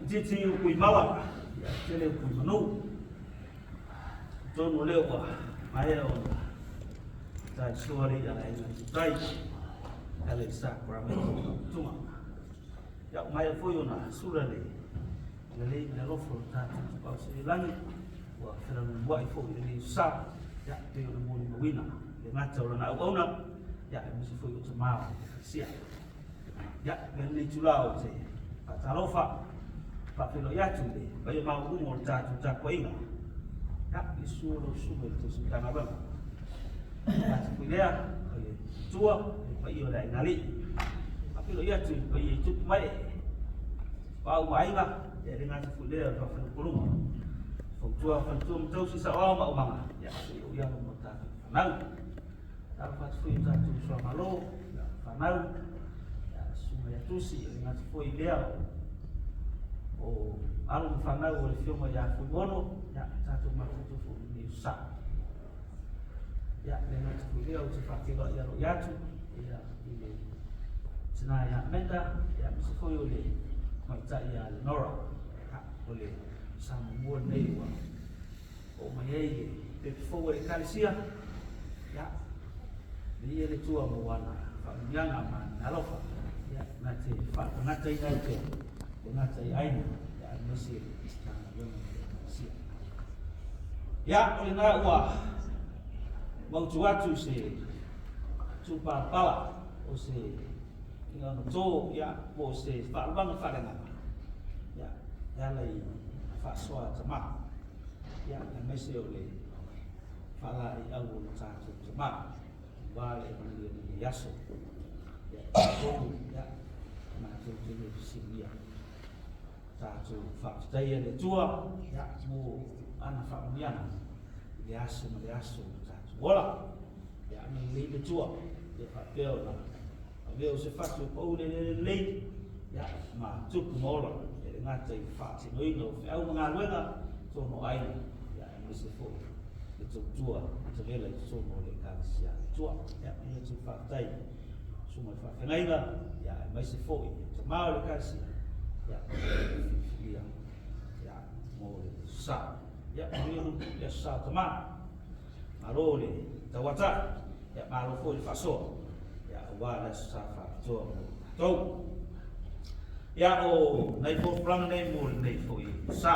Jiti ukui mawa, tele ukui manu. Tono leo wa, maea ona. Tai suari ala ina tai. Ale Sacramento tuma. Ya maea foi ona sura le. Le na lofo tatu pa se langi. Wa fera no wai fo le sa. Ya te ona mo ni wina. Le ngata ona na ona. Ya misi foi o tama. Sia. Ya le tulao te. Patalofa. Papelo yatu le, bayo mau umur tatu tak inga. Ya isulo sume tu sintana bang. Mati pilea, tua, bayo dah ngali. Papelo yatu bayo tu mai. Bau mai lah, jadi ngasi pilea papelo kulung. Tua fantum tau sisa awam mau manga. Ya siu yang mau tatu fanau. Dapat fui tatu suamalo, fanau. Ya sume tu si ngasi pilea. O alu fanau o filma ya fumono ya satu mafutu fu ni sa ya dengan video seperti lo ya yatu ya ini sena ya menda ya misi le maita ya nora ha ole samu nei wa o mai pe fo e kalisia ya ni ele tua mo wana fa nyanga man alofa ya na te fa na te na te mengatai aina ya Mesir istana Mesir ya oleh nak wah mau cuacu se cuba pala o se dengan to ya o se fa bang fa dengan ya ya lai fa soa jemaah ya Mesir oleh fala i awal satu jemaah balik menjadi yaso ya ya masuk ke sini satu fakta le tua ya mu ana familiana liasu satu bola ya ni le tua ya papel la aveo se fatu po le ya ma tu mola le ngata i fatu no ino au mga luega to no ai ya ni se fo le tua te vela so no le kalsia tua ya ni se fakta suma fakta ngaila ya mai se fo te mau le kalsia ya ya mo sa ya mo ya sa tama marole tawata ya malo fo faso ya wala sa fa to ya o nai fo plan nei mo nei fo sa